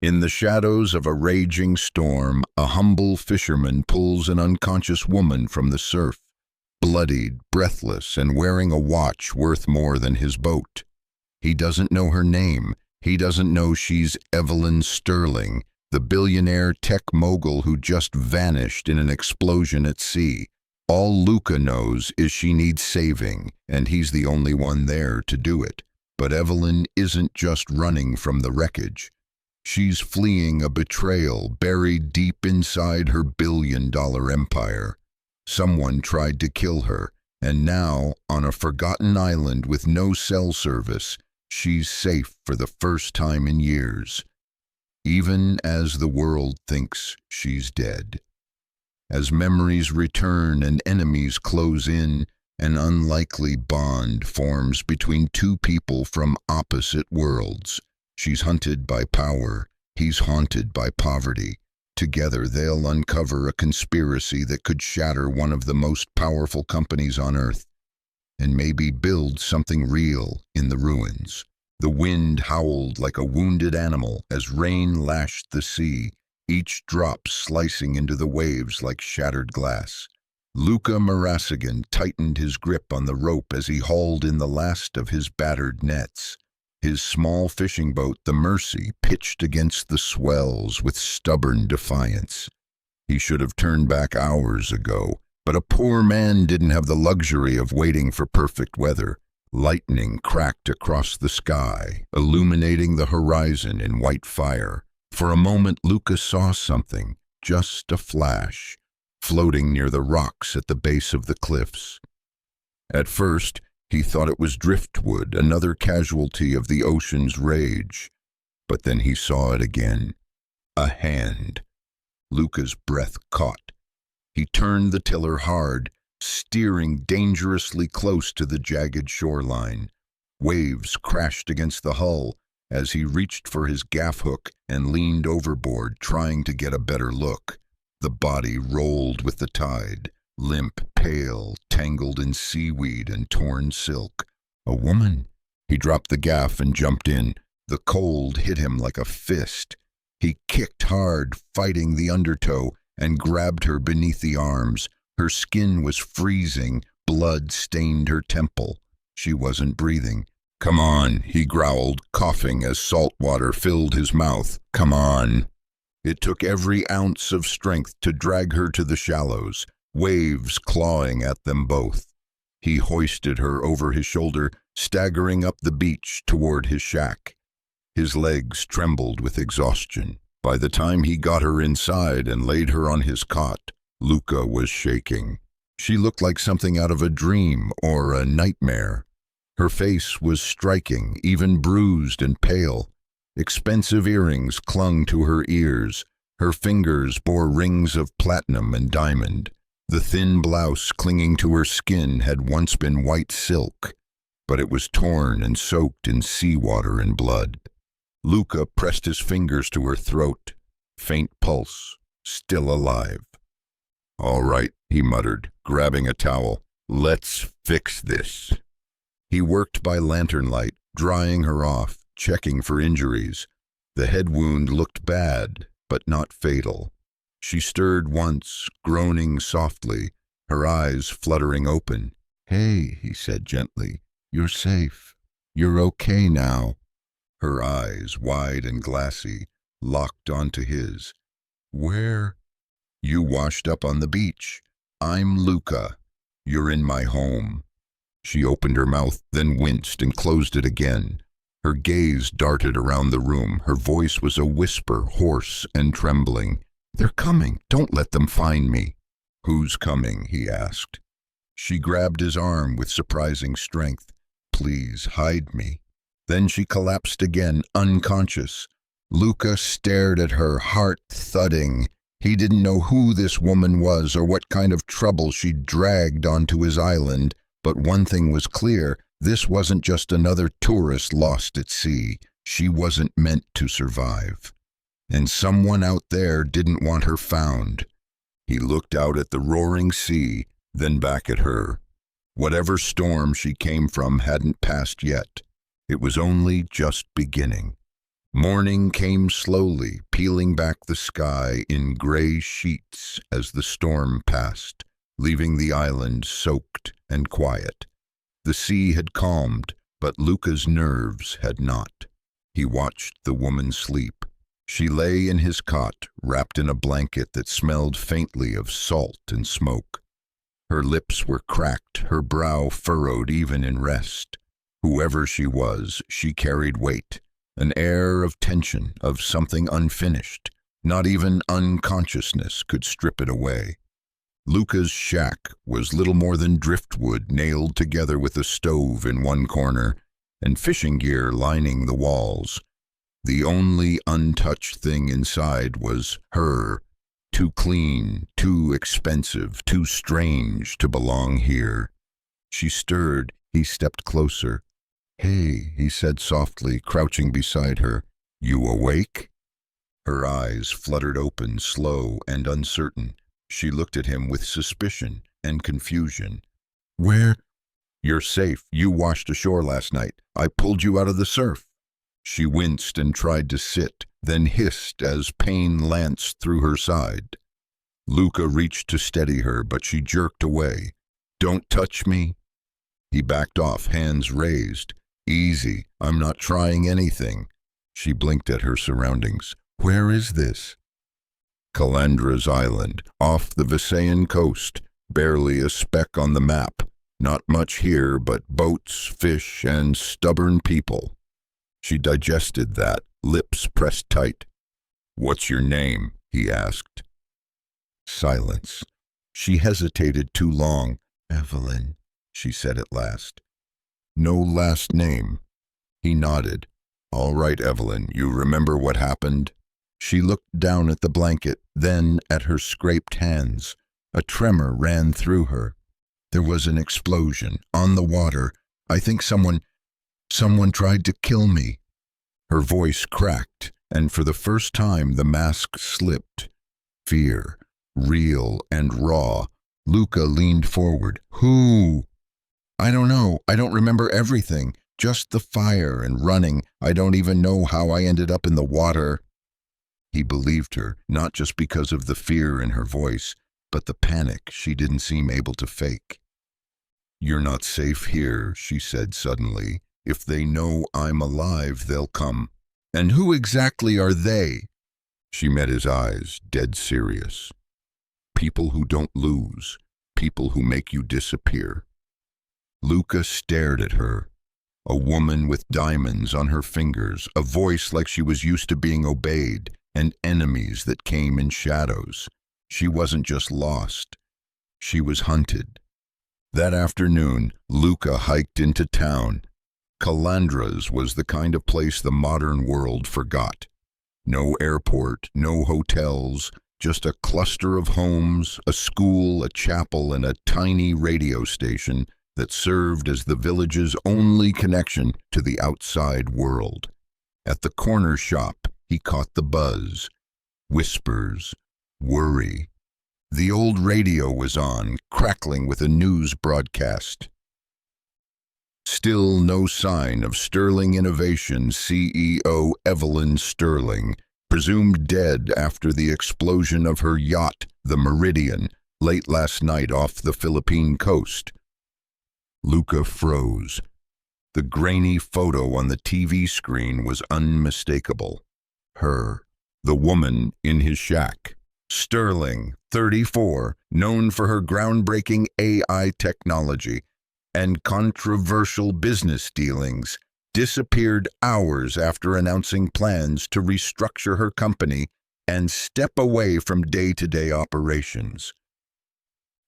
In the shadows of a raging storm, a humble fisherman pulls an unconscious woman from the surf, bloodied, breathless, and wearing a watch worth more than his boat. He doesn't know her name. He doesn't know she's Evelyn Sterling, the billionaire tech mogul who just vanished in an explosion at sea. All Luca knows is she needs saving, and he's the only one there to do it. But Evelyn isn't just running from the wreckage. She's fleeing a betrayal buried deep inside her billion-dollar empire. Someone tried to kill her, and now, on a forgotten island with no cell service, she's safe for the first time in years, even as the world thinks she's dead. As memories return and enemies close in, an unlikely bond forms between two people from opposite worlds. She's hunted by power, he's haunted by poverty. Together they'll uncover a conspiracy that could shatter one of the most powerful companies on Earth, and maybe build something real in the ruins. The wind howled like a wounded animal as rain lashed the sea, each drop slicing into the waves like shattered glass. Luca Marasigan tightened his grip on the rope as he hauled in the last of his battered nets. His small fishing boat, the Mercy, pitched against the swells with stubborn defiance. He should have turned back hours ago, but a poor man didn't have the luxury of waiting for perfect weather. Lightning cracked across the sky, illuminating the horizon in white fire. For a moment, Luca saw something, just a flash, floating near the rocks at the base of the cliffs. At first, he thought it was driftwood, another casualty of the ocean's rage. But then he saw it again. A hand. Luca's breath caught. He turned the tiller hard, steering dangerously close to the jagged shoreline. Waves crashed against the hull as he reached for his gaff hook and leaned overboard, trying to get a better look. The body rolled with the tide, limp, pale, tangled in seaweed and torn silk. A woman. He dropped the gaff and jumped in. The cold hit him like a fist. He kicked hard, fighting the undertow, and grabbed her beneath the arms. Her skin was freezing, blood stained her temple. She wasn't breathing. "Come on," he growled, coughing as salt water filled his mouth. "Come on." It took every ounce of strength to drag her to the shallows, waves clawing at them both. He hoisted her over his shoulder, staggering up the beach toward his shack. His legs trembled with exhaustion. By the time he got her inside and laid her on his cot, Luca was shaking. She looked like something out of a dream or a nightmare. Her face was striking, even bruised and pale. Expensive earrings clung to her ears. Her fingers bore rings of platinum and diamond. The thin blouse clinging to her skin had once been white silk, but it was torn and soaked in seawater and blood. Luca pressed his fingers to her throat. Faint pulse, still alive. "All right," he muttered, grabbing a towel. "Let's fix this." He worked by lantern light, drying her off, checking for injuries. The head wound looked bad, but not fatal. She stirred once, groaning softly, her eyes fluttering open. "Hey," he said gently, "you're safe. You're okay now." Her eyes, wide and glassy, locked onto his. "Where?" "You washed up on the beach. I'm Luca. You're in my home." She opened her mouth, then winced and closed it again. Her gaze darted around the room. Her voice was a whisper, hoarse and trembling. "They're coming. Don't let them find me." "Who's coming?" he asked. She grabbed his arm with surprising strength. "Please, hide me." Then she collapsed again, unconscious. Luca stared at her, heart thudding. He didn't know who this woman was or what kind of trouble she'd dragged onto his island, but one thing was clear. This wasn't just another tourist lost at sea. She wasn't meant to survive. And someone out there didn't want her found. He looked out at the roaring sea, then back at her. Whatever storm she came from hadn't passed yet. It was only just beginning. Morning came slowly, peeling back the sky in gray sheets as the storm passed, leaving the island soaked and quiet. The sea had calmed, but Luca's nerves had not. He watched the woman sleep. She lay in his cot, wrapped in a blanket that smelled faintly of salt and smoke. Her lips were cracked, her brow furrowed even in rest. Whoever she was, she carried weight, an air of tension, of something unfinished. Not even unconsciousness could strip it away. Luca's shack was little more than driftwood nailed together with a stove in one corner and fishing gear lining the walls. The only untouched thing inside was her, too clean, too expensive, too strange to belong here. She stirred. He stepped closer. "Hey," he said softly, crouching beside her. "You awake?" Her eyes fluttered open, slow and uncertain. She looked at him with suspicion and confusion. "Where?" "You're safe. You washed ashore last night. I pulled you out of the surf." She winced and tried to sit, then hissed as pain lanced through her side. Luca reached to steady her, but she jerked away. "Don't touch me." He backed off, hands raised. "Easy. I'm not trying anything." She blinked at her surroundings. "Where is this?" Calandra's island, off the Visayan coast, barely a speck on the map. Not much here but boats, fish, and stubborn people. She digested that, lips pressed tight. "What's your name?" he asked. Silence. She hesitated too long. "Evelyn," she said at last. "No last name." He nodded. "All right, Evelyn, you remember what happened?" She looked down at the blanket, then at her scraped hands. A tremor ran through her. "There was an explosion, on the water. I think someone tried to kill me." Her voice cracked, and for the first time the mask slipped. Fear, real and raw. Luca leaned forward. "Who?" "I don't know. I don't remember everything. Just the fire and running. I don't even know how I ended up in the water." He believed her, not just because of the fear in her voice, but the panic she didn't seem able to fake. "You're not safe here," she said suddenly. "If they know I'm alive, they'll come." "And who exactly are they?" She met his eyes, dead serious. "People who don't lose. People who make you disappear." Luca stared at her. A woman with diamonds on her fingers, a voice like she was used to being obeyed, and enemies that came in shadows. She wasn't just lost. She was hunted. That afternoon, Luca hiked into town. Calandra's was the kind of place the modern world forgot. No airport, no hotels, just a cluster of homes, a school, a chapel, and a tiny radio station that served as the village's only connection to the outside world. At the corner shop, he caught the buzz. Whispers. Worry. The old radio was on, crackling with a news broadcast. Still no sign of Sterling Innovation CEO Evelyn Sterling, presumed dead after the explosion of her yacht, the Meridian, late last night off the Philippine coast. Luca froze. The grainy photo on the TV screen was unmistakable. Her, the woman in his shack. Sterling, 34, known for her groundbreaking AI technology and controversial business dealings, disappeared hours after announcing plans to restructure her company and step away from day-to-day operations.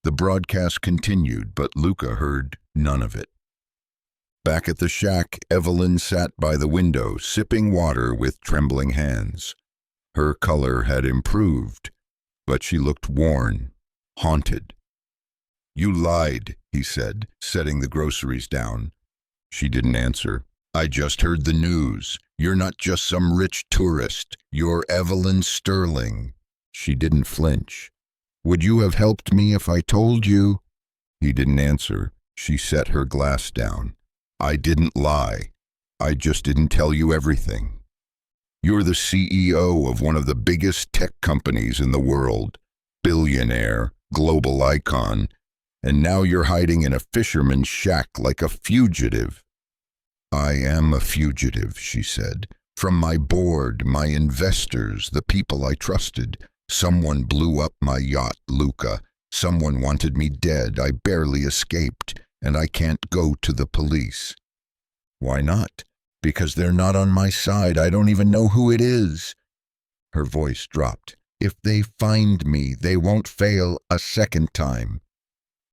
The broadcast continued, but Luca heard none of it. Back at the shack, Evelyn sat by the window, sipping water with trembling hands. Her color had improved, but she looked worn, haunted. "You lied," he said, setting the groceries down. She didn't answer. "I just heard the news. You're not just some rich tourist. You're Evelyn Sterling." She didn't flinch. "Would you have helped me if I told you?" He didn't answer. She set her glass down. "I didn't lie. I just didn't tell you everything." You're the CEO of one of the biggest tech companies in the world, billionaire, global icon, and now you're hiding in a fisherman's shack like a fugitive." "I am a fugitive," she said. "From my board, my investors, the people I trusted. Someone blew up my yacht, Luca. Someone wanted me dead. I barely escaped, and I can't go to the police." "Why not?" "Because they're not on my side. I don't even know who it is." Her voice dropped. "If they find me, they won't fail a second time."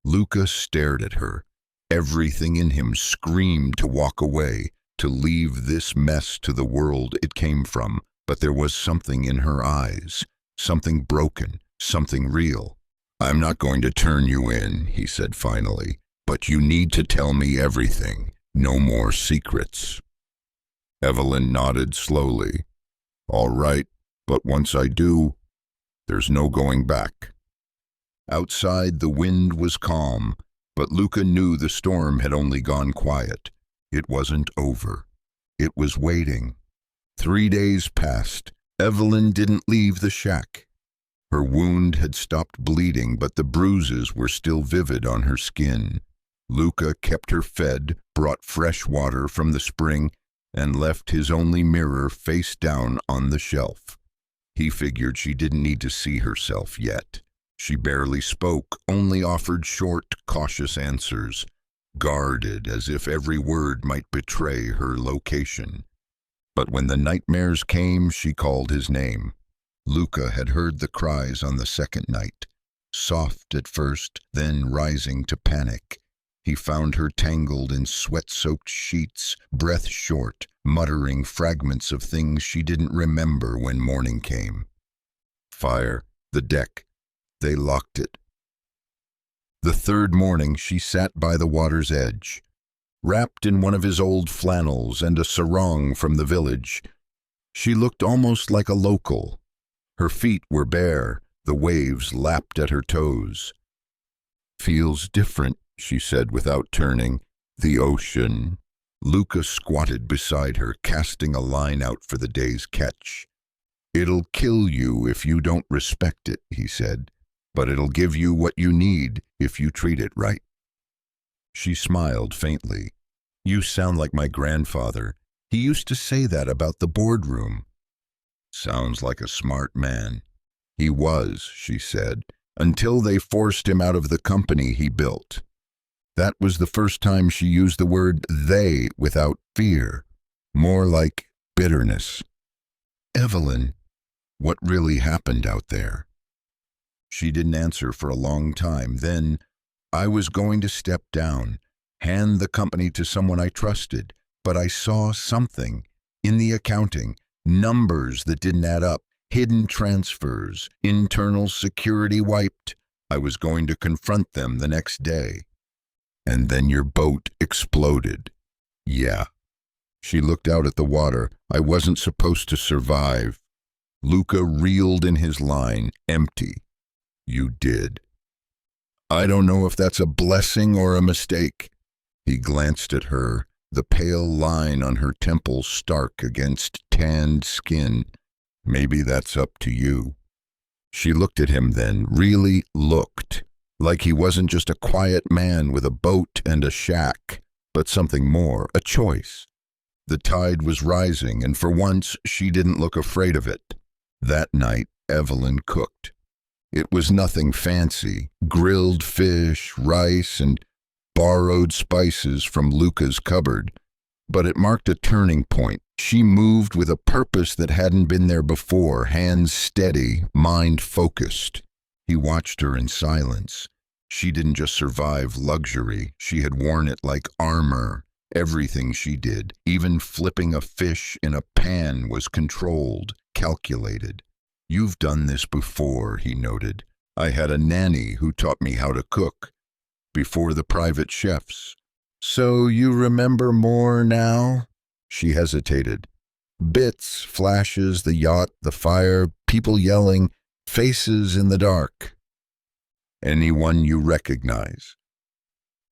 Luca stared at her. Everything in him screamed to walk away, to leave this mess to the world it came from, but there was something in her eyes, something broken, something real. "I'm not going to turn you in," he said finally, "but you need to tell me everything. No more secrets." Evelyn nodded slowly. "All right, but once I do, there's no going back." Outside, the wind was calm, but Luca knew the storm had only gone quiet. It wasn't over. It was waiting. 3 days passed. Evelyn didn't leave the shack. Her wound had stopped bleeding, but the bruises were still vivid on her skin. Luca kept her fed, brought fresh water from the spring, and left his only mirror face down on the shelf. He figured she didn't need to see herself yet. She barely spoke, only offered short, cautious answers, guarded as if every word might betray her location. But when the nightmares came, she called his name. Luca had heard the cries on the second night, soft at first, then rising to panic. He found her tangled in sweat-soaked sheets, breath short, muttering fragments of things she didn't remember when morning came. Fire, the deck. They locked it. The third morning she sat by the water's edge, wrapped in one of his old flannels and a sarong from the village. She looked almost like a local. Her feet were bare, the waves lapped at her toes. "Feels different," she said without turning. "The ocean." Luca squatted beside her, casting a line out for the day's catch. "It'll kill you if you don't respect it," he said, "but it'll give you what you need if you treat it right." She smiled faintly. "You sound like my grandfather. He used to say that about the boardroom." "Sounds like a smart man." "He was," she said, "until they forced him out of the company he built." That was the first time she used the word "they" without fear, more like bitterness. "Evelyn, what really happened out there?" She didn't answer for a long time. Then, "I was going to step down, hand the company to someone I trusted, but I saw something in the accounting, numbers that didn't add up, hidden transfers, internal security wiped. I was going to confront them the next day. And then your boat exploded." "Yeah." She looked out at the water. "I wasn't supposed to survive." Luca reeled in his line, empty. "You did." "I don't know if that's a blessing or a mistake." He glanced at her, the pale line on her temple stark against tanned skin. "Maybe that's up to you." She looked at him then, really looked, like he wasn't just a quiet man with a boat and a shack, but something more, a choice. The tide was rising, and for once she didn't look afraid of it. That night, Evelyn cooked. It was nothing fancy, grilled fish, rice, and borrowed spices from Luca's cupboard. But it marked a turning point. She moved with a purpose that hadn't been there before, hands steady, mind focused. He watched her in silence. She didn't just survive luxury, she had worn it like armor. Everything she did, even flipping a fish in a pan, was controlled, calculated. "You've done this before," he noted. "I had a nanny who taught me how to cook. Before the private chefs." "So you remember more now?" She hesitated. "Bits, flashes, the yacht, the fire, people yelling, faces in the dark." "Anyone you recognize?"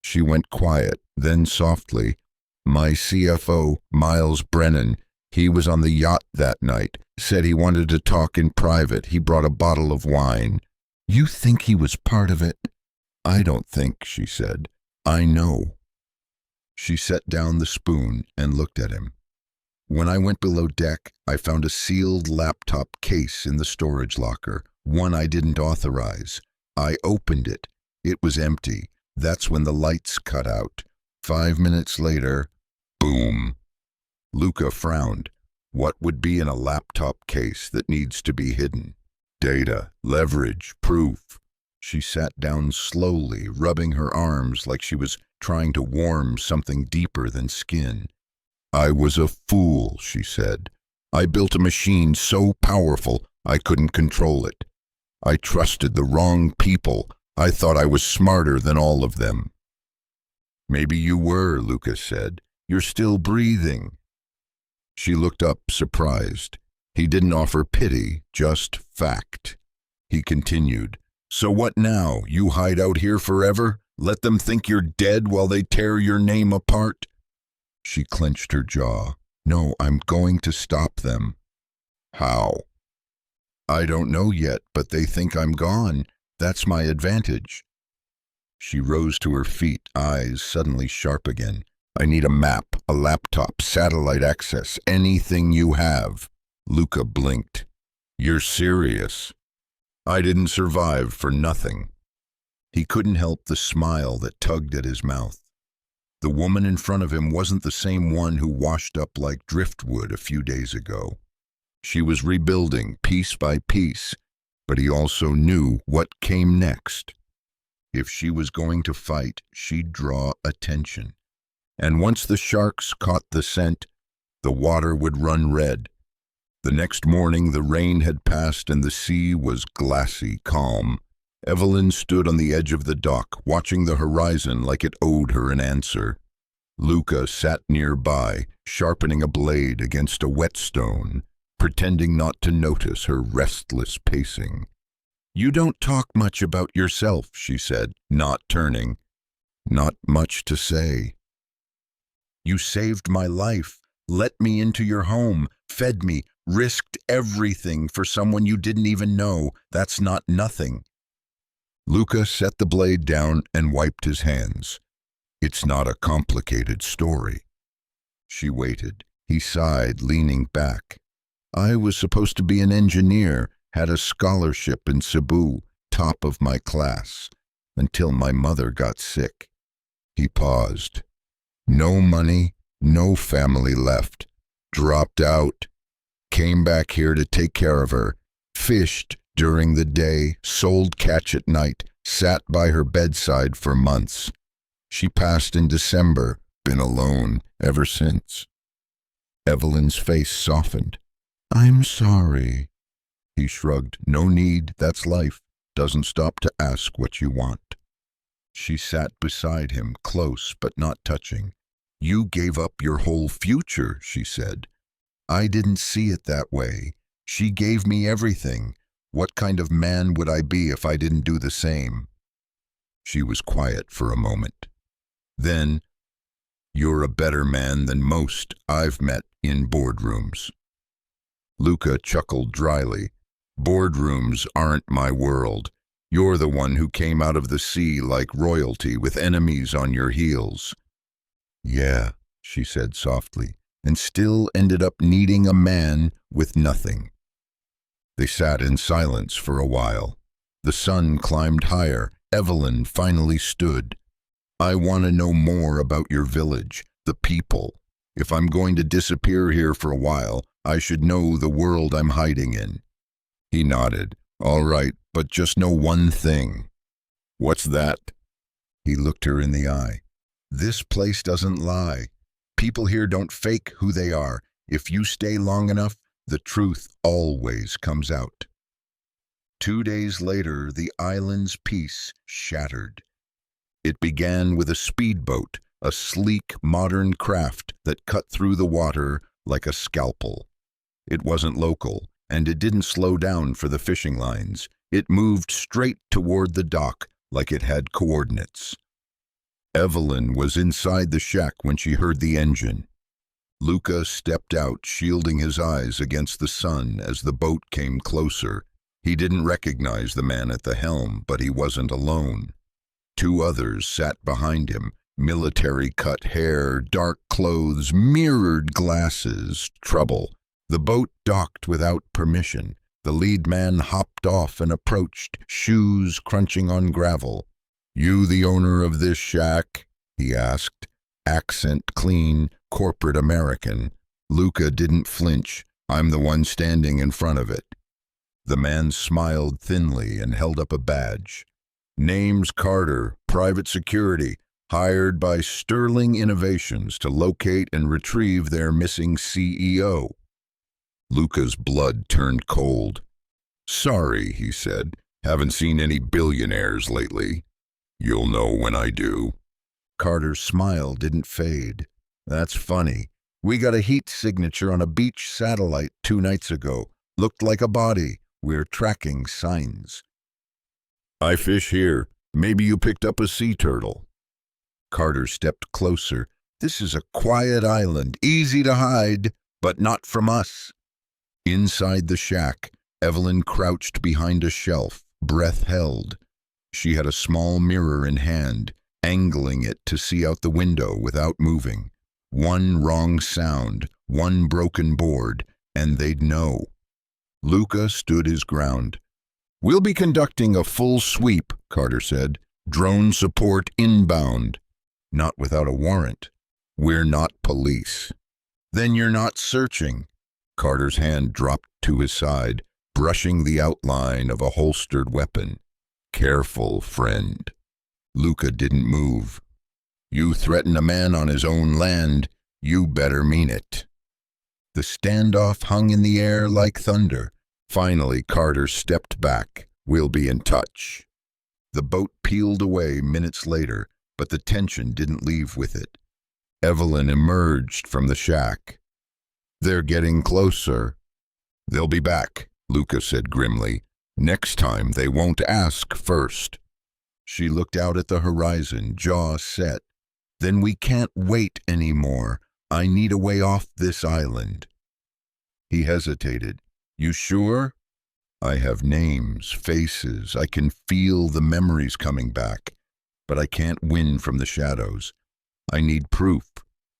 She went quiet, then softly, "My CFO, Miles Brennan. He was on the yacht that night, said he wanted to talk in private. He brought a bottle of wine. You think he was part of it? I don't think, she said. I know. She set down the spoon and looked at him. When I went below deck, I found a sealed laptop case in the storage locker, one I didn't authorize. I opened it. It was empty. That's when the lights cut out. 5 minutes later, boom. Luca frowned. What would be in a laptop case that needs to be hidden? Data, leverage, proof. She sat down slowly, rubbing her arms like she was trying to warm something deeper than skin. I was a fool, she said. I built a machine so powerful I couldn't control it. I trusted the wrong people. I thought I was smarter than all of them. Maybe you were, Lucas said. You're still breathing. She looked up, surprised. He didn't offer pity, just fact. He continued, So what now? You hide out here forever? Let them think you're dead while they tear your name apart? She clenched her jaw. No, I'm going to stop them. How? I don't know yet, but they think I'm gone. That's my advantage. She rose to her feet, eyes suddenly sharp again. I need a map, a laptop, satellite access, anything you have. Luca blinked. You're serious? I didn't survive for nothing. He couldn't help the smile that tugged at his mouth. The woman in front of him wasn't the same one who washed up like driftwood a few days ago. She was rebuilding piece by piece, but he also knew what came next. If she was going to fight, she'd draw attention. And once the sharks caught the scent, the water would run red. The next morning the rain had passed and the sea was glassy calm. Evelyn stood on the edge of the dock, watching the horizon like it owed her an answer. Luca sat nearby, sharpening a blade against a whetstone, pretending not to notice her restless pacing. You don't talk much about yourself, she said, not turning. Not much to say. You saved my life, let me into your home, fed me, risked everything for someone you didn't even know. That's not nothing. Luca set the blade down and wiped his hands. It's not a complicated story. She waited. He sighed, leaning back. I was supposed to be an engineer, had a scholarship in Cebu, top of my class, until my mother got sick. He paused. No money, no family left. Dropped out. Came back here to take care of her. Fished during the day, sold catch at night, sat by her bedside for months. She passed in December, been alone ever since. Evelyn's face softened. I'm sorry. He shrugged. No need, that's life. Doesn't stop to ask what you want. She sat beside him, close but not touching. You gave up your whole future, she said. I didn't see it that way. She gave me everything. What kind of man would I be if I didn't do the same? She was quiet for a moment. Then, you're a better man than most I've met in boardrooms. Luca chuckled dryly. Boardrooms aren't my world. You're the one who came out of the sea like royalty with enemies on your heels. Yeah, she said softly, and still ended up needing a man with nothing. They sat in silence for a while. The sun climbed higher. Evelyn finally stood. I want to know more about your village, the people. If I'm going to disappear here for a while, I should know the world I'm hiding in. He nodded. All right, but just know one thing. What's that? He looked her in the eye. This place doesn't lie. People here don't fake who they are. If you stay long enough, the truth always comes out. 2 days later, the island's peace shattered. It began with a speedboat, a sleek, modern craft that cut through the water like a scalpel. It wasn't local, and it didn't slow down for the fishing lines. It moved straight toward the dock like it had coordinates. Evelyn was inside the shack when she heard the engine. Luca stepped out, shielding his eyes against the sun as the boat came closer. He didn't recognize the man at the helm, but he wasn't alone. Two others sat behind him, military-cut hair, dark clothes, mirrored glasses. Trouble. The boat docked without permission. The lead man hopped off and approached, shoes crunching on gravel. "You the owner of this shack?" he asked, accent clean, corporate American. Luca didn't flinch. "I'm the one standing in front of it." The man smiled thinly and held up a badge. "Name's Carter, private security, hired by Sterling Innovations to locate and retrieve their missing CEO." Luca's blood turned cold. "Sorry," he said. "Haven't seen any billionaires lately." "You'll know when I do." Carter's smile didn't fade. "That's funny. We got a heat signature on a beach satellite 2 nights ago. Looked like a body. We're tracking signs." "I fish here. Maybe you picked up a sea turtle." Carter stepped closer. "This is a quiet island, easy to hide, but not from us." Inside the shack, Evelyn crouched behind a shelf, breath held. She had a small mirror in hand, angling it to see out the window without moving. One wrong sound, one broken board, and they'd know. Luca stood his ground. "We'll be conducting a full sweep," Carter said. "Drone support inbound." "Not without a warrant." "We're not police." "Then you're not searching." Carter's hand dropped to his side, brushing the outline of a holstered weapon. "Careful, friend." Luca didn't move. "You threaten a man on his own land, you better mean it." The standoff hung in the air like thunder. Finally, Carter stepped back. "We'll be in touch." The boat peeled away minutes later, but the tension didn't leave with it. Evelyn emerged from the shack. "They're getting closer." "They'll be back," Luca said grimly. "Next time they won't ask first." She looked out at the horizon, jaw set. "Then we can't wait anymore. I need a way off this island." He hesitated. "You sure?" "I have names, faces. I can feel the memories coming back. But I can't win from the shadows. I need proof,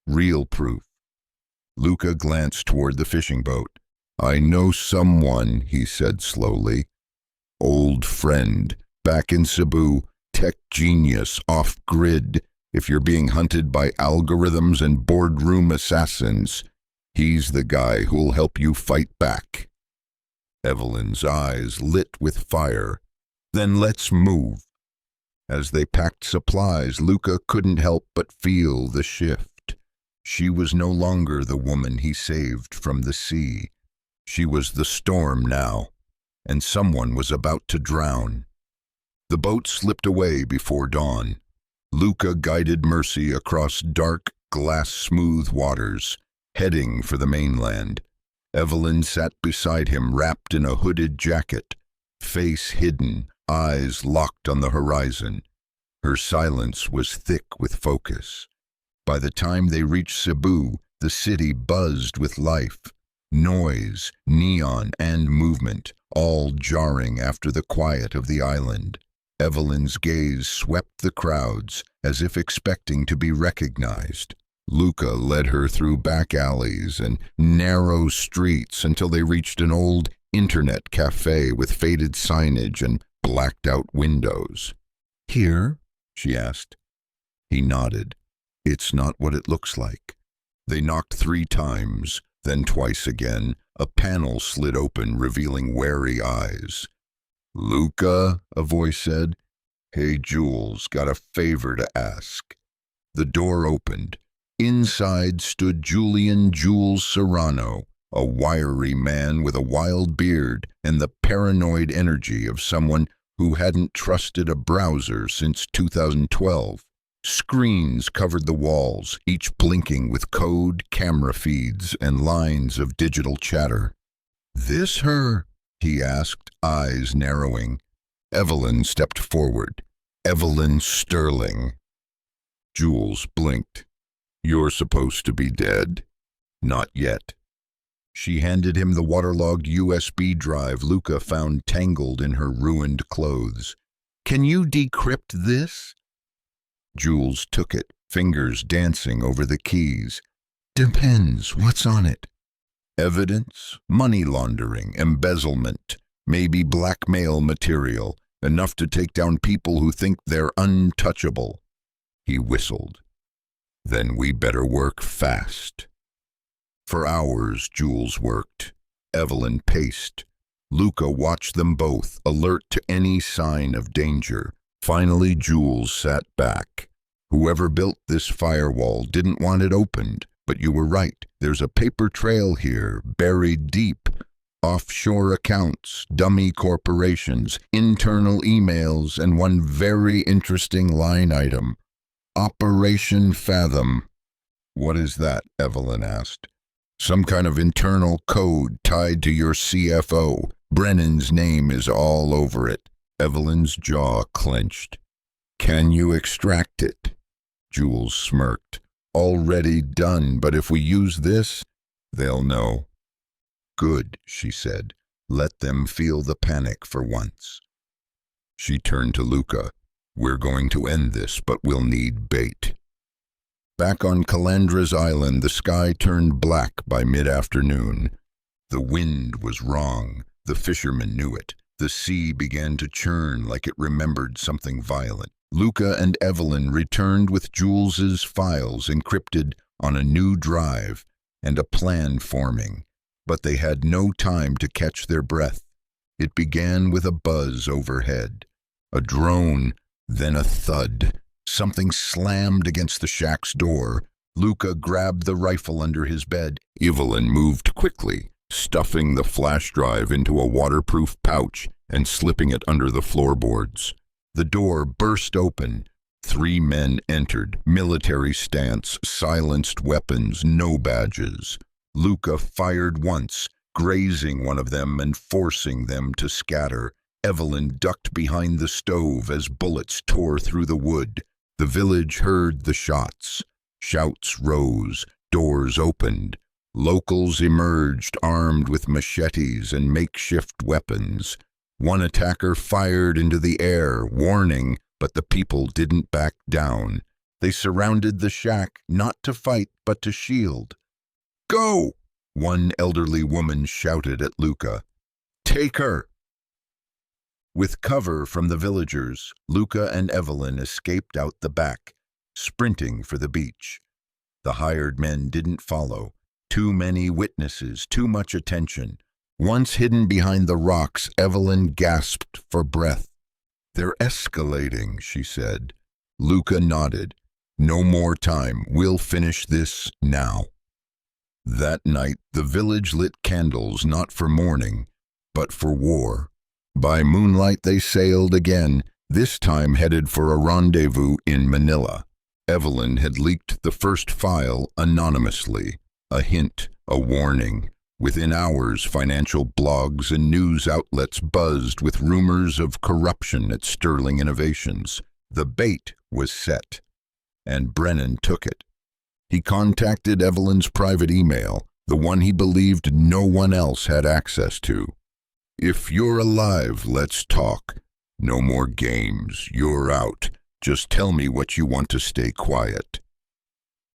real proof." Luca glanced toward the fishing boat. "I know someone," he said slowly. "Old friend, back in Cebu, tech genius, off-grid. If you're being hunted by algorithms and boardroom assassins, he's the guy who'll help you fight back." Evelyn's eyes lit with fire. "Then let's move." As they packed supplies, Luca couldn't help but feel the shift. She was no longer the woman he saved from the sea. She was the storm now, and someone was about to drown. The boat slipped away before dawn. Luca guided Mercy across dark, glass-smooth waters, heading for the mainland. Evelyn sat beside him, wrapped in a hooded jacket, face hidden, eyes locked on the horizon. Her silence was thick with focus. By the time they reached Cebu, the city buzzed with life. Noise, neon, and movement, all jarring after the quiet of the island. Evelyn's gaze swept the crowds, as if expecting to be recognized. Luca led her through back alleys and narrow streets until they reached an old internet cafe with faded signage and blacked-out windows. "Here?" she asked. He nodded. "It's not what it looks like." They knocked 3 times, then twice again. A panel slid open, revealing wary eyes. "Luca," a voice said. "Hey, Jules, got a favor to ask." The door opened. Inside stood Julian Jules Serrano, a wiry man with a wild beard and the paranoid energy of someone who hadn't trusted a browser since 2012. Screens covered the walls, each blinking with code, camera feeds, and lines of digital chatter. "This her?" he asked, eyes narrowing. Evelyn stepped forward. "Evelyn Sterling." Jules blinked. "You're supposed to be dead." Not yet. She handed him the waterlogged USB drive Luca found tangled in her ruined clothes. Can you decrypt this? Jules took it, fingers dancing over the keys. Depends. What's on it? Evidence, money laundering, embezzlement, maybe blackmail material, enough to take down people who think they're untouchable. He whistled. Then we better work fast. For hours, Jules worked. Evelyn paced. Luca watched them both, alert to any sign of danger. Finally, Jules sat back. Whoever built this firewall didn't want it opened, but you were right. There's a paper trail here, buried deep. Offshore accounts, dummy corporations, internal emails, and one very interesting line item. Operation Fathom. What is that? Evelyn asked. Some kind of internal code tied to your CFO. Brennan's name is all over it. Evelyn's jaw clenched. Can you extract it? Jules smirked. Already done, but if we use this, they'll know. Good, she said. Let them feel the panic for once. She turned to Luca. We're going to end this, but we'll need bait. Back on Calandra's island, the sky turned black by mid-afternoon. The wind was wrong. The fishermen knew it. The sea began to churn like it remembered something violent. Luca and Evelyn returned with Jules's files encrypted on a new drive and a plan forming, but they had no time to catch their breath. It began with a buzz overhead, a drone, then a thud. Something slammed against the shack's door. Luca grabbed the rifle under his bed. Evelyn moved quickly, stuffing the flash drive into a waterproof pouch and slipping it under the floorboards. The door burst open. 3 men entered, military stance, silenced weapons, no badges. Luca fired once, grazing one of them and forcing them to scatter. Evelyn ducked behind the stove as bullets tore through the wood. The village heard the shots. Shouts rose, doors opened. Locals emerged armed with machetes and makeshift weapons. One attacker fired into the air, warning, but the people didn't back down. They surrounded the shack, not to fight, but to shield. Go! One elderly woman shouted at Luca. Take her! With cover from the villagers, Luca and Evelyn escaped out the back, sprinting for the beach. The hired men didn't follow. Too many witnesses, too much attention. Once hidden behind the rocks, Evelyn gasped for breath. They're escalating, she said. Luca nodded. No more time. We'll finish this now. That night, the village lit candles not for mourning, but for war. By moonlight they sailed again, this time headed for a rendezvous in Manila. Evelyn had leaked the first file anonymously. A hint, a warning. Within hours, financial blogs and news outlets buzzed with rumors of corruption at Sterling Innovations. The bait was set, and Brennan took it. He contacted Evelyn's private email, the one he believed no one else had access to. If you're alive, let's talk. No more games. You're out. Just tell me what you want to stay quiet.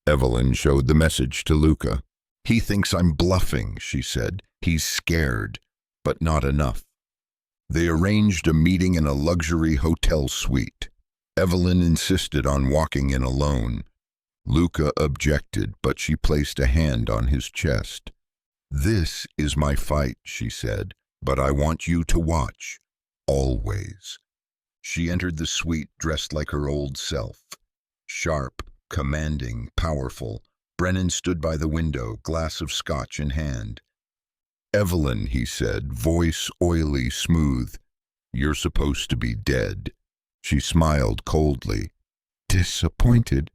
Evelyn showed the message to Luca. He thinks I'm bluffing, she said. He's scared, but not enough. They arranged a meeting in a luxury hotel suite. Evelyn insisted on walking in alone. Luca objected, but she placed a hand on his chest. This is my fight, she said. But I want you to watch. Always. She entered the suite dressed like her old self. Sharp, commanding, powerful. Brennan stood by the window, glass of scotch in hand. Evelyn, he said, voice oily, smooth. You're supposed to be dead. She smiled coldly. Disappointed?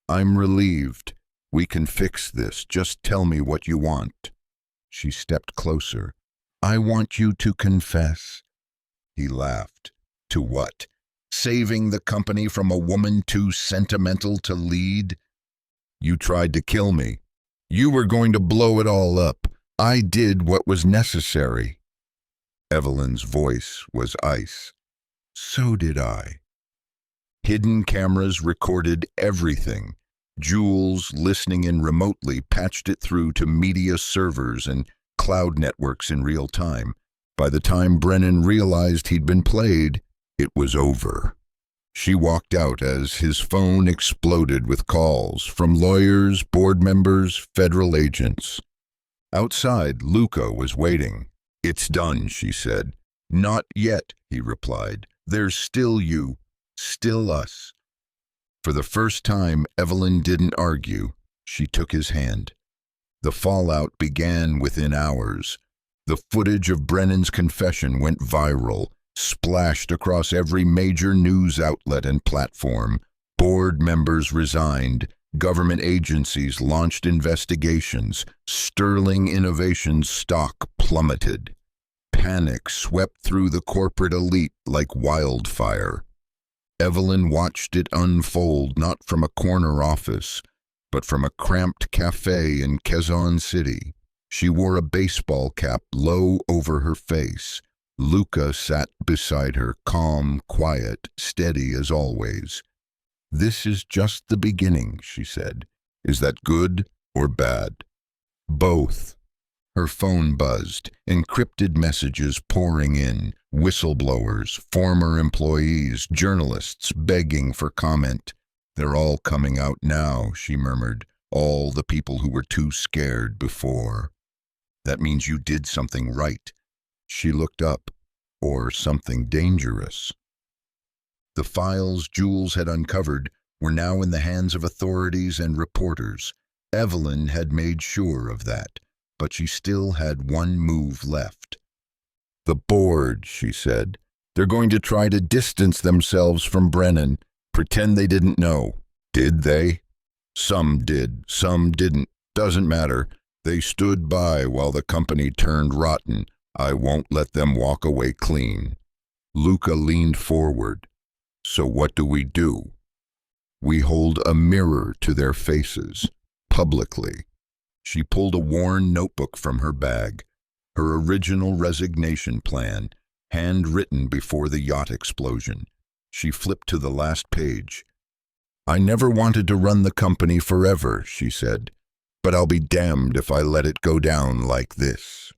I'm relieved. We can fix this. Just tell me what you want. She stepped closer. I want you to confess. He laughed. To what? Saving the company from a woman too sentimental to lead? You tried to kill me. You were going to blow it all up. I did what was necessary." Evelyn's voice was ice. "So did I." Hidden cameras recorded everything. Jules, listening in remotely, patched it through to media servers and cloud networks in real time. By the time Brennan realized he'd been played, it was over. She walked out as his phone exploded with calls from lawyers, board members, federal agents. Outside, Luca was waiting. "It's done," she said. "Not yet," he replied. "There's still you, still us." For the first time, Evelyn didn't argue. She took his hand. The fallout began within hours. The footage of Brennan's confession went viral, splashed across every major news outlet and platform. Board members resigned. Government agencies launched investigations. Sterling Innovations stock plummeted. Panic swept through the corporate elite like wildfire. Evelyn watched it unfold not from a corner office, but from a cramped cafe in Quezon City. She wore a baseball cap low over her face. Luca sat beside her, calm, quiet, steady as always. "This is just the beginning," she said. "Is that good or bad?" "Both." Her phone buzzed, encrypted messages pouring in, whistleblowers, former employees, journalists begging for comment. "They're all coming out now," she murmured, "all the people who were too scared before." "That means you did something right." She looked up. "Or something dangerous." The files Jules had uncovered were now in the hands of authorities and reporters. Evelyn had made sure of that, but she still had one move left. "The board," she said. "They're going to try to distance themselves from Brennan, pretend they didn't know." "Did they?" "Some did, some didn't. Doesn't matter. They stood by while the company turned rotten. I won't let them walk away clean." Luca leaned forward. "So what do we do?" "We hold a mirror to their faces, publicly." She pulled a worn notebook from her bag, her original resignation plan, handwritten before the yacht explosion. She flipped to the last page. "I never wanted to run the company forever," she said, "but I'll be damned if I let it go down like this."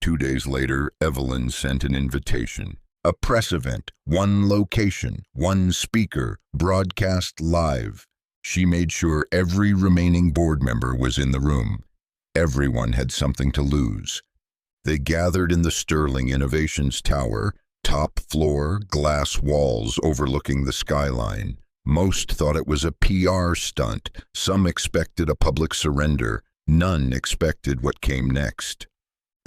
2 days later, Evelyn sent an invitation. A press event, one location, one speaker, broadcast live. She made sure every remaining board member was in the room. Everyone had something to lose. They gathered in the Sterling Innovations Tower, top floor, glass walls overlooking the skyline. Most thought it was a PR stunt. Some expected a public surrender. None expected what came next.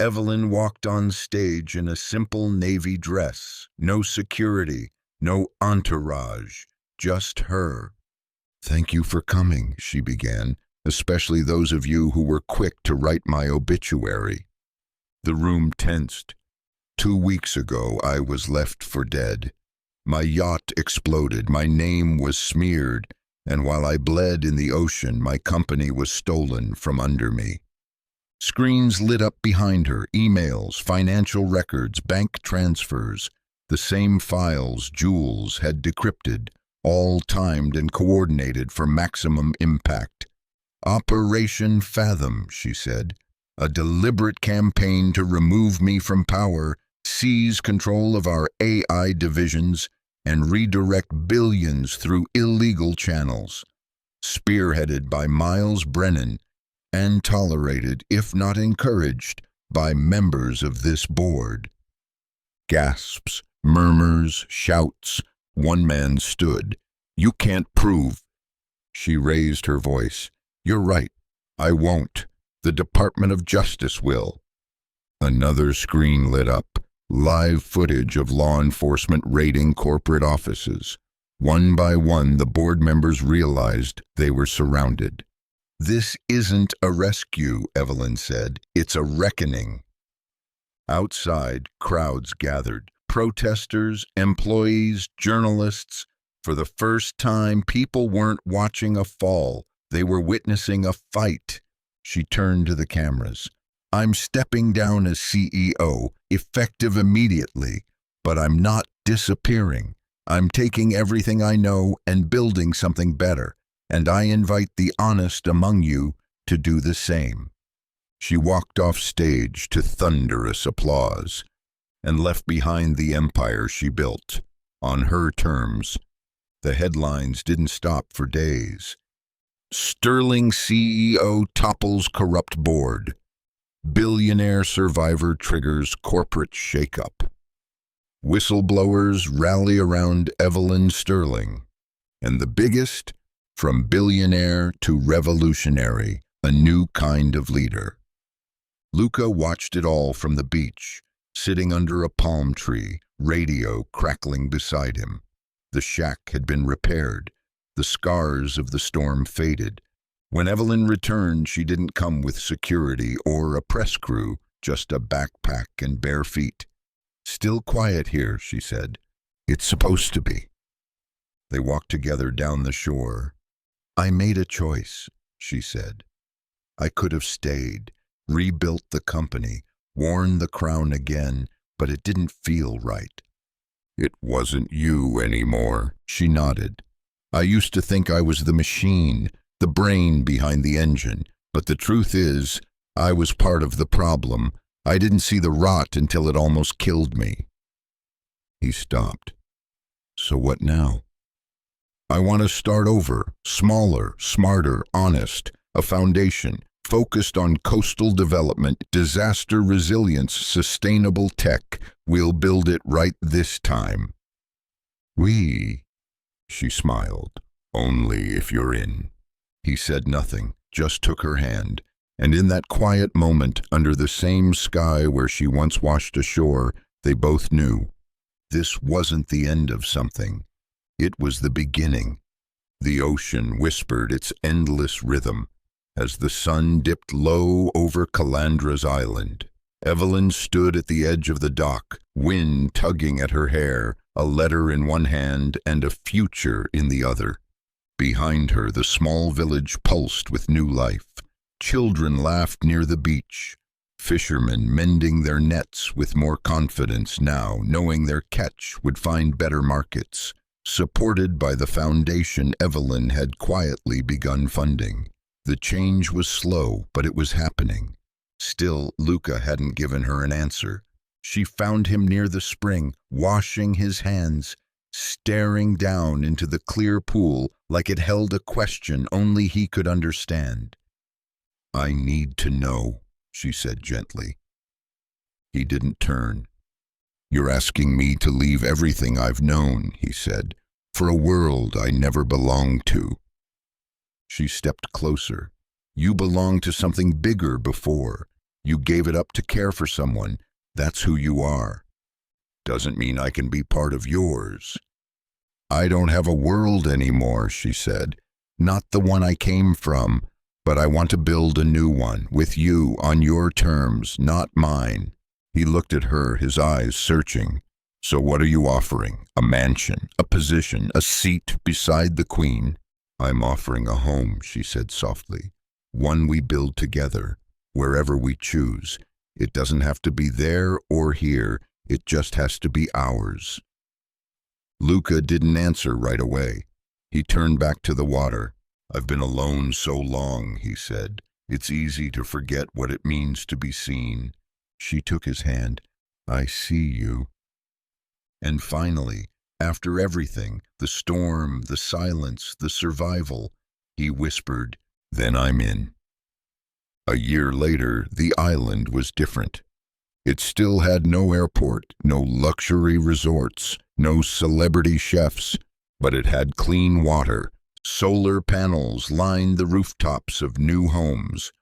Evelyn walked on stage in a simple navy dress. No security, no entourage, just her. "Thank you for coming," she began, "especially those of you who were quick to write my obituary." The room tensed. 2 weeks ago, I was left for dead. My yacht exploded, my name was smeared, and while I bled in the ocean, my company was stolen from under me. Screens lit up behind her, emails, financial records, bank transfers, the same files Jules had decrypted, all timed and coordinated for maximum impact. "Operation Fathom," she said, "a deliberate campaign to remove me from power, seize control of our AI divisions, and redirect billions through illegal channels. Spearheaded by Miles Brennan, and tolerated, if not encouraged, by members of this board." Gasps, murmurs, shouts. One man stood. "You can't prove." She raised her voice. "You're right. I won't. The Department of Justice will." Another screen lit up. Live footage of law enforcement raiding corporate offices. One by one, the board members realized they were surrounded. "This isn't a rescue," Evelyn said. "It's a reckoning." Outside, crowds gathered. Protesters, employees, journalists. For the first time, people weren't watching a fall. They were witnessing a fight. She turned to the cameras. I'm stepping down as CEO, effective immediately, but I'm not disappearing. I'm taking everything I know and building something better, and I invite the honest among you to do the same. She walked off stage to thunderous applause and left behind the empire she built, on her terms. The headlines didn't stop for days. Sterling CEO topples corrupt board. Billionaire survivor triggers corporate shakeup. Whistleblowers rally around Evelyn Sterling. And the biggest, from billionaire to revolutionary, a new kind of leader. Luca watched it all from the beach, sitting under a palm tree, radio crackling beside him. The shack had been repaired. The scars of the storm faded. When Evelyn returned, she didn't come with security or a press crew, just a backpack and bare feet. Still quiet here, she said. It's supposed to be. They walked together down the shore. I made a choice, she said. I could have stayed, rebuilt the company, worn the crown again, but it didn't feel right. It wasn't you anymore, she nodded. I used to think I was the machine, the brain behind the engine, but the truth is, I was part of the problem. I didn't see the rot until it almost killed me. He stopped. So what now? I want to start over, smaller, smarter, honest, a foundation focused on coastal development, disaster resilience, sustainable tech. We'll build it right this time. She smiled. Only if you're in. He said nothing, just took her hand, and in that quiet moment, under the same sky where she once washed ashore, they both knew. This wasn't the end of something. It was the beginning. The ocean whispered its endless rhythm as the sun dipped low over Calandra's island. Evelyn stood at the edge of the dock, wind tugging at her hair, a letter in one hand and a future in the other. Behind her, the small village pulsed with new life. Children laughed near the beach. Fishermen mending their nets with more confidence now, knowing their catch would find better markets, supported by the foundation Evelyn had quietly begun funding. The change was slow, but it was happening. Still, Luca hadn't given her an answer. She found him near the spring, washing his hands, staring down into the clear pool like it held a question only he could understand. I need to know, she said gently. He didn't turn. You're asking me to leave everything I've known, he said, for a world I never belonged to. She stepped closer. You belonged to something bigger before. You gave it up to care for someone. That's who you are. Doesn't mean I can be part of yours. I don't have a world anymore, she said. Not the one I came from, but I want to build a new one, with you, on your terms, not mine. He looked at her, his eyes searching. So what are you offering? A mansion, a position, a seat beside the queen? I'm offering a home, she said softly. One we build together, wherever we choose. It doesn't have to be there or here. It just has to be ours. Luca didn't answer right away. He turned back to the water. I've been alone so long, he said. It's easy to forget what it means to be seen. She took his hand. I see you. And finally, after everything, the storm, the silence, the survival, he whispered, then I'm in. A year later, the island was different. It still had no airport, no luxury resorts, no celebrity chefs, but it had clean water. Solar panels lined the rooftops of new homes.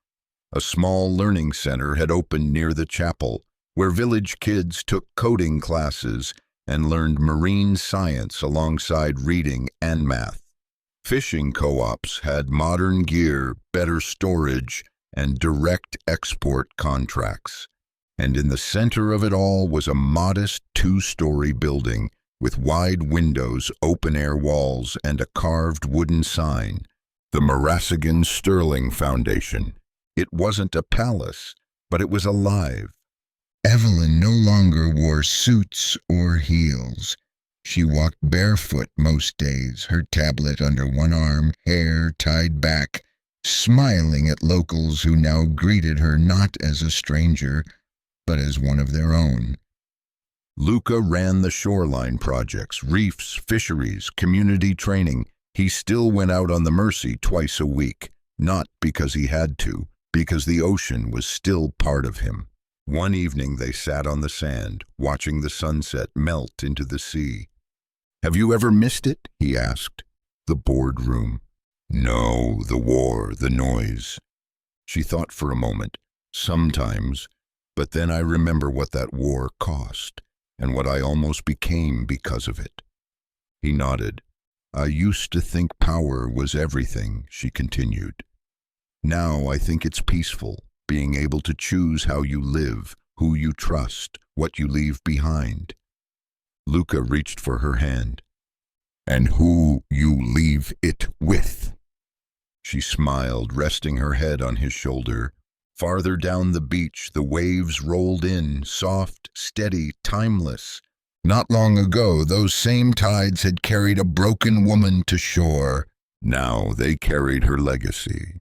A small learning center had opened near the chapel, where village kids took coding classes and learned marine science alongside reading and math. Fishing co-ops had modern gear, better storage, and direct export contracts. And in the center of it all was a modest two-story building with wide windows, open-air walls, and a carved wooden sign. The Marasigan Sterling Foundation. It wasn't a palace, but it was alive. Evelyn no longer wore suits or heels. She walked barefoot most days, her tablet under one arm, hair tied back, smiling at locals who now greeted her not as a stranger, but as one of their own. Luca ran the shoreline projects, reefs, fisheries, community training. He still went out on the Mersey twice a week, not because he had to, because the ocean was still part of him. One evening they sat on the sand, watching the sunset melt into the sea. "Have you ever missed it?" he asked. "The boardroom." "No, the war, the noise." She thought for a moment. "Sometimes, but then I remember what that war cost, and what I almost became because of it." He nodded. "I used to think power was everything," she continued. "Now I think it's peaceful, being able to choose how you live, who you trust, what you leave behind." Luca reached for her hand. "And who you leave it with." She smiled, resting her head on his shoulder. Farther down the beach, the waves rolled in, soft, steady, timeless. Not long ago, those same tides had carried a broken woman to shore. Now they carried her legacy.